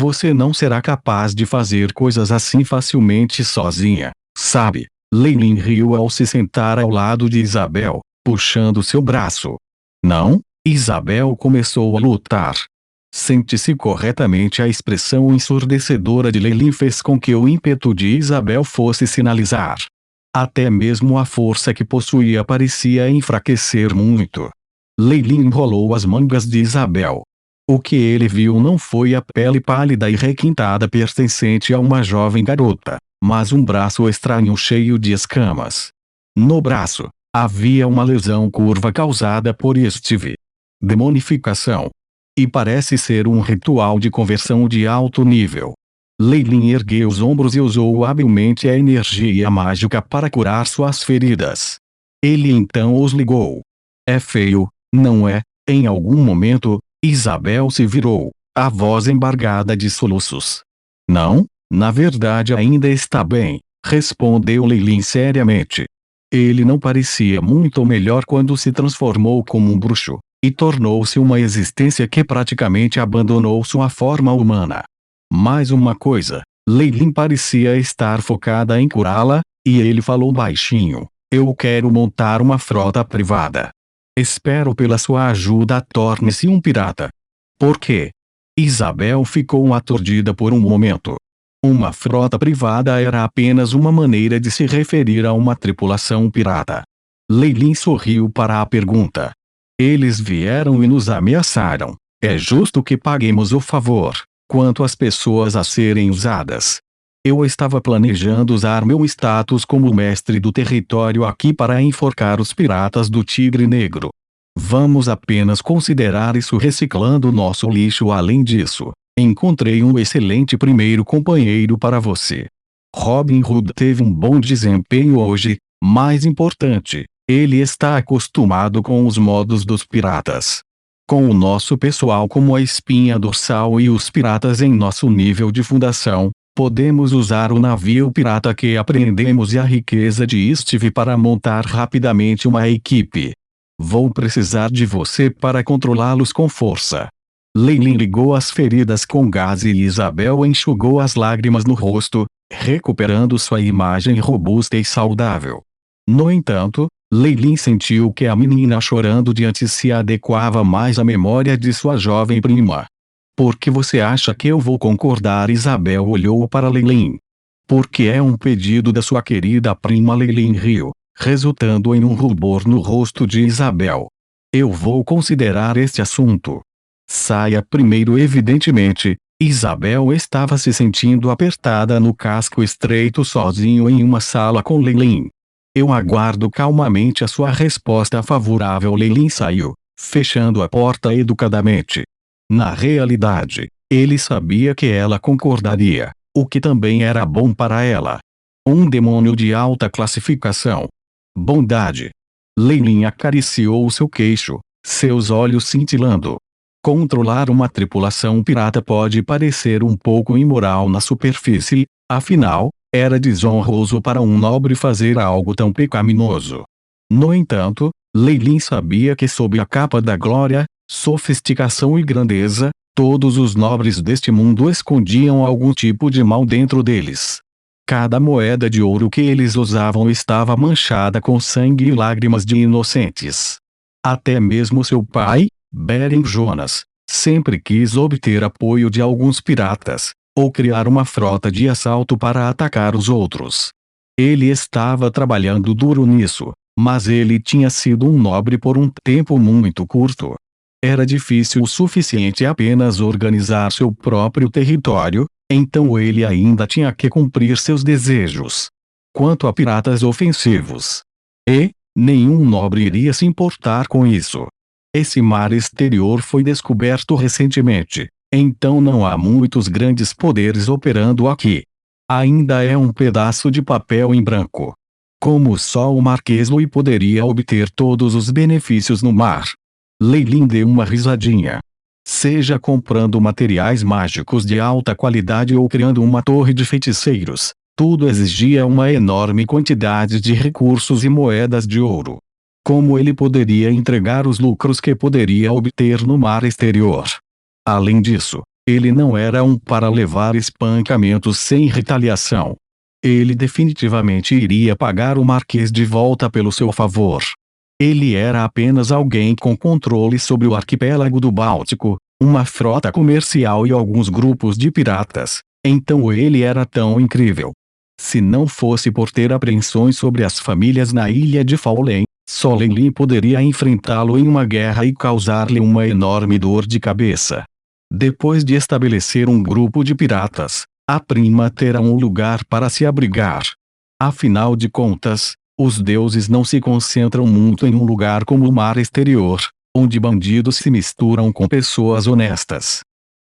Você não será capaz de fazer coisas assim facilmente sozinha, sabe? Leilin riu ao se sentar ao lado de Isabel, puxando seu braço. Não? Isabel começou a lutar. Sente-se corretamente. A expressão ensurdecedora de Leilin fez com que o ímpeto de Isabel fosse sinalizar. Até mesmo a força que possuía parecia enfraquecer muito. Leilin enrolou as mangas de Isabel. O que ele viu não foi a pele pálida e requintada pertencente a uma jovem garota, mas um braço estranho cheio de escamas. No braço, havia uma lesão curva causada por Steve. Demonificação. E parece ser um ritual de conversão de alto nível. Leilin ergueu os ombros e usou habilmente a energia mágica para curar suas feridas. Ele então os ligou. É feio, não é? Em algum momento, Isabel se virou, a voz embargada de soluços. Não, na verdade ainda está bem, respondeu Leilin seriamente. Ele não parecia muito melhor quando se transformou como um bruxo, e tornou-se uma existência que praticamente abandonou sua forma humana. Mais uma coisa, Leilin parecia estar focada em curá-la, e ele falou baixinho: eu quero montar uma frota privada. Espero pela sua ajuda torne-se um pirata. Por quê? Isabel ficou aturdida por um momento. Uma frota privada era apenas uma maneira de se referir a uma tripulação pirata. Leilin sorriu para a pergunta. Eles vieram e nos ameaçaram. É justo que paguemos o favor, quanto às pessoas a serem usadas. Eu estava planejando usar meu status como mestre do território aqui para enforcar os piratas do Tigre Negro. Vamos apenas considerar isso reciclando nosso lixo. Além disso, encontrei um excelente primeiro companheiro para você. Robin Hood teve um bom desempenho hoje, mais importante, ele está acostumado com os modos dos piratas. Com o nosso pessoal como a espinha dorsal e os piratas em nosso nível de fundação, podemos usar o navio pirata que apreendemos e a riqueza de Steve para montar rapidamente uma equipe. Vou precisar de você para controlá-los com força. Leilin ligou as feridas com gás e Isabel enxugou as lágrimas no rosto, recuperando sua imagem robusta e saudável. No entanto, Leilin sentiu que a menina chorando diante se adequava mais à memória de sua jovem prima. Por que você acha que eu vou concordar? Isabel olhou para Leilin. Porque é um pedido da sua querida prima. Leilin riu, resultando em um rubor no rosto de Isabel. Eu vou considerar este assunto. Saia primeiro. Evidentemente, Isabel estava se sentindo apertada no casco estreito sozinho em uma sala com Leilin. Eu aguardo calmamente a sua resposta favorável. Leilin saiu, fechando a porta educadamente. Na realidade, ele sabia que ela concordaria, o que também era bom para ela. Um demônio de alta classificação. Bondade. Leilin acariciou seu queixo, seus olhos cintilando. Controlar uma tripulação pirata pode parecer um pouco imoral na superfície, afinal, era desonroso para um nobre fazer algo tão pecaminoso. No entanto, Leilin sabia que sob a capa da glória, sofisticação e grandeza, todos os nobres deste mundo escondiam algum tipo de mal dentro deles. Cada moeda de ouro que eles usavam estava manchada com sangue e lágrimas de inocentes. Até mesmo seu pai, Beren Jonas, sempre quis obter apoio de alguns piratas, ou criar uma frota de assalto para atacar os outros. Ele estava trabalhando duro nisso, mas ele tinha sido um nobre por um tempo muito curto. Era difícil o suficiente apenas organizar seu próprio território, então ele ainda tinha que cumprir seus desejos. Quanto a piratas ofensivos, nenhum nobre iria se importar com isso. Esse mar exterior foi descoberto recentemente, então não há muitos grandes poderes operando aqui. Ainda é um pedaço de papel em branco. Como só o Marquês Louis poderia obter todos os benefícios no mar. Leilin deu uma risadinha. Seja comprando materiais mágicos de alta qualidade ou criando uma torre de feiticeiros, tudo exigia uma enorme quantidade de recursos e moedas de ouro. Como ele poderia entregar os lucros que poderia obter no mar exterior? Além disso, Ele não era um para levar espancamentos sem retaliação. Ele definitivamente iria pagar o Marquês de volta pelo seu favor. Ele era apenas alguém com controle sobre o arquipélago do Báltico, uma frota comercial e alguns grupos de piratas. Então ele era tão incrível. Se não fosse por ter apreensões sobre as famílias na ilha de Fallen, só Leilin poderia enfrentá-lo em uma guerra e causar-lhe uma enorme dor de cabeça. Depois de estabelecer um grupo de piratas, a prima terá um lugar para se abrigar. Afinal de contas, os deuses não se concentram muito em um lugar como o mar exterior, onde bandidos se misturam com pessoas honestas.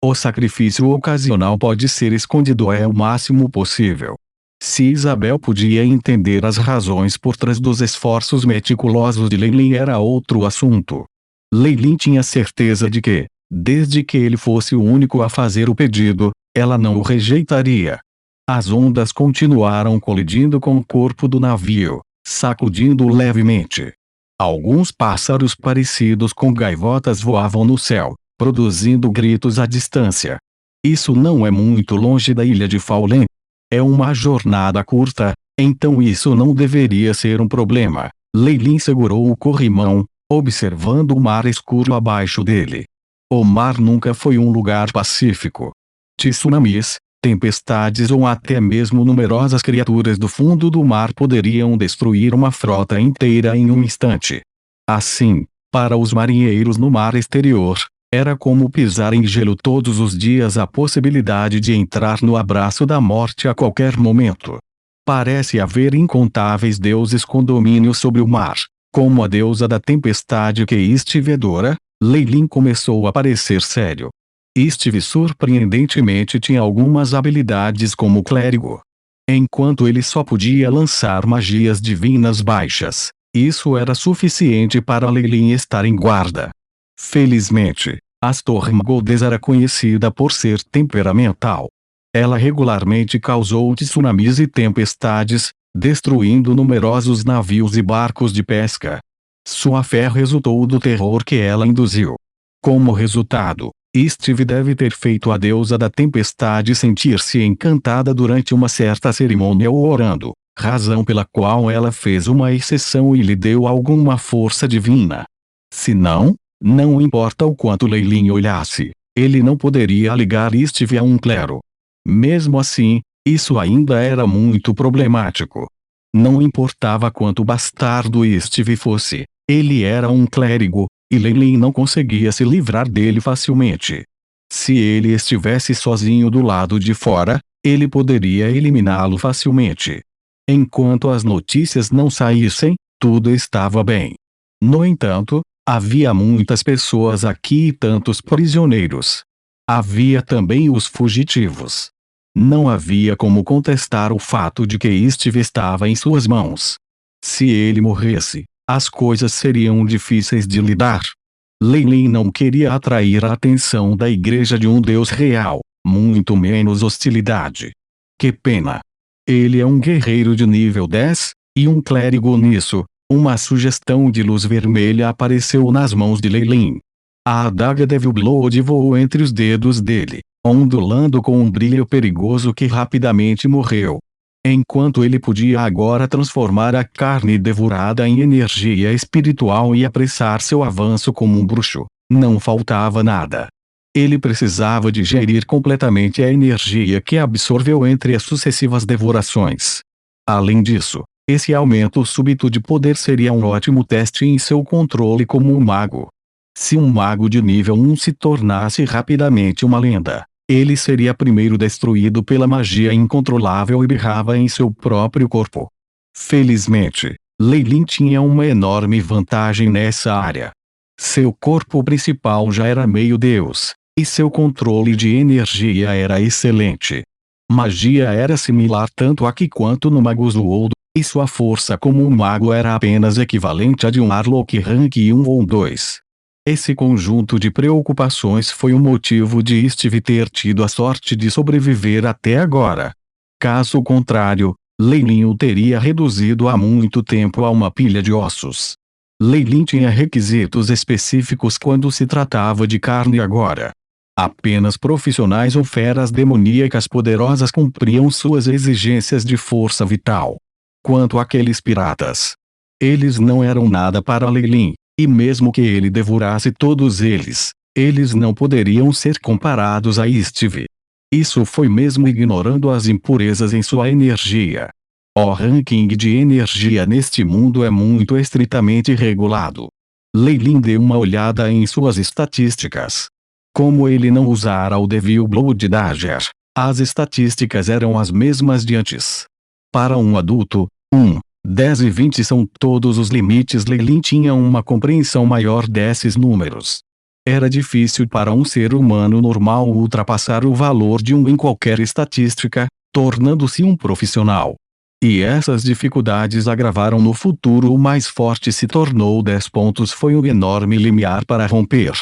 O sacrifício ocasional pode ser escondido o máximo possível. Se Isabel podia entender as razões por trás dos esforços meticulosos de Leilin era outro assunto. Leilin tinha certeza de que, desde que ele fosse o único a fazer o pedido, ela não o rejeitaria. As ondas continuaram colidindo com o corpo do navio, sacudindo-o levemente. Alguns pássaros parecidos com gaivotas voavam no céu, produzindo gritos à distância. Isso não é muito longe da ilha de Fallen. É uma jornada curta, então isso não deveria ser um problema. Leilin segurou o corrimão, observando o mar escuro abaixo dele. O mar nunca foi um lugar pacífico. Tsunamis, tempestades ou até mesmo numerosas criaturas do fundo do mar poderiam destruir uma frota inteira em um instante. Assim, para os marinheiros no mar exterior, era como pisar em gelo todos os dias a possibilidade de entrar no abraço da morte a qualquer momento. Parece haver incontáveis deuses com domínio sobre o mar, como a deusa da tempestade que Steve. Leilin começou a parecer sério. Steve surpreendentemente tinha algumas habilidades como clérigo. Enquanto ele só podia lançar magias divinas baixas, isso era suficiente para Leilin estar em guarda. Felizmente, Stormgoddess era conhecida por ser temperamental. Ela regularmente causou tsunamis e tempestades, destruindo numerosos navios e barcos de pesca. Sua fé resultou do terror que ela induziu. Como resultado, Steve deve ter feito a deusa da tempestade sentir-se encantada durante uma certa cerimônia ou orando, razão pela qual ela fez uma exceção e lhe deu alguma força divina. Se não, não importa o quanto Leilin olhasse, ele não poderia ligar Steve a um clero. Mesmo assim, isso ainda era muito problemático. Não importava quanto bastardo Steve fosse, ele era um clérigo, e Leilin não conseguia se livrar dele facilmente. Se ele estivesse sozinho do lado de fora, ele poderia eliminá-lo facilmente. Enquanto as notícias não saíssem, tudo estava bem. No entanto, havia muitas pessoas aqui e tantos prisioneiros. Havia também os fugitivos. Não havia como contestar o fato de que Steve estava em suas mãos. Se ele morresse, as coisas seriam difíceis de lidar. Leilin não queria atrair a atenção da igreja de um Deus real, muito menos hostilidade. Que pena. Ele é um guerreiro de nível 10, e um clérigo nisso. Uma sugestão de luz vermelha apareceu nas mãos de Leilin. A adaga Devil Blood voou entre os dedos dele, ondulando com um brilho perigoso que rapidamente morreu. Enquanto ele podia agora transformar a carne devorada em energia espiritual e apressar seu avanço como um bruxo, não faltava nada. Ele precisava digerir completamente a energia que absorveu entre as sucessivas devorações. Além disso, esse aumento súbito de poder seria um ótimo teste em seu controle como um mago. Se um mago de nível 1 se tornasse rapidamente uma lenda, ele seria primeiro destruído pela magia incontrolável e berrava em seu próprio corpo. Felizmente, Leilin tinha uma enorme vantagem nessa área. Seu corpo principal já era meio deus, e seu controle de energia era excelente. Magia era similar tanto aqui quanto no Magus World, e sua força como um mago era apenas equivalente a de um Warlock Rank 1 ou 2. Esse conjunto de preocupações foi o motivo de Steve ter tido a sorte de sobreviver até agora. Caso contrário, Leilin o teria reduzido há muito tempo a uma pilha de ossos. Leilin tinha requisitos específicos quando se tratava de carne agora. Apenas profissionais ou feras demoníacas poderosas cumpriam suas exigências de força vital. Quanto àqueles piratas, eles não eram nada para Lei Lin, e mesmo que ele devorasse todos eles, eles não poderiam ser comparados a Steve. Isso foi mesmo ignorando as impurezas em sua energia. O ranking de energia neste mundo é muito estritamente regulado. Lei Lin deu uma olhada em suas estatísticas. Como ele não usara o Devil Blood Dagger, as estatísticas eram as mesmas de antes. Para um adulto, 1, 10 e 20 são todos os limites. Lei Lin tinha uma compreensão maior desses números. Era difícil para um ser humano normal ultrapassar o valor de 1 em qualquer estatística, tornando-se um profissional. E essas dificuldades agravaram no futuro. O mais forte se tornou 10 pontos. Foi um enorme limiar para romper.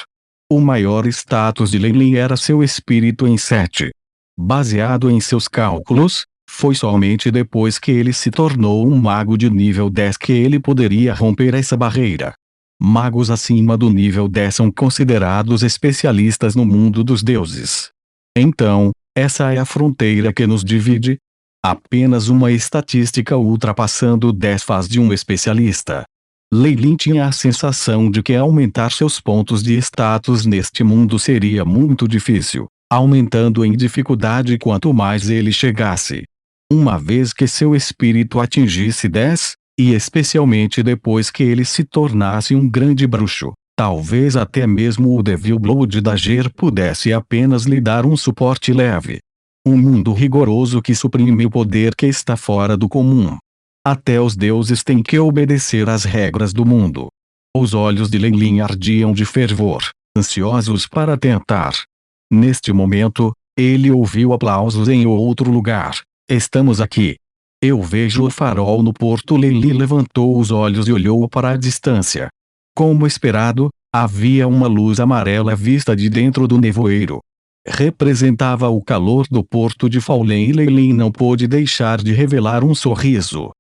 O maior status de Lei Lin era seu espírito em 7. Baseado em seus cálculos, foi somente depois que ele se tornou um mago de nível 10 que ele poderia romper essa barreira. Magos acima do nível 10 são considerados especialistas no mundo dos deuses. Então, essa é a fronteira que nos divide. Apenas uma estatística ultrapassando 10 faz de um especialista. Lei Lin tinha a sensação de que aumentar seus pontos de status neste mundo seria muito difícil, aumentando em dificuldade quanto mais ele chegasse. Uma vez que seu espírito atingisse 10, e especialmente depois que ele se tornasse um grande bruxo, talvez até mesmo o Devil Blood Dagger pudesse apenas lhe dar um suporte leve. Um mundo rigoroso que suprime o poder que está fora do comum. Até os deuses têm que obedecer às regras do mundo. Os olhos de Lei Lin ardiam de fervor, ansiosos para tentar. Neste momento, ele ouviu aplausos em outro lugar. Estamos aqui. Eu vejo o farol no porto. Lei Lin levantou os olhos e olhou para a distância. Como esperado, havia uma luz amarela vista de dentro do nevoeiro. Representava o calor do porto de Fallen e Lei Lin não pôde deixar de revelar um sorriso.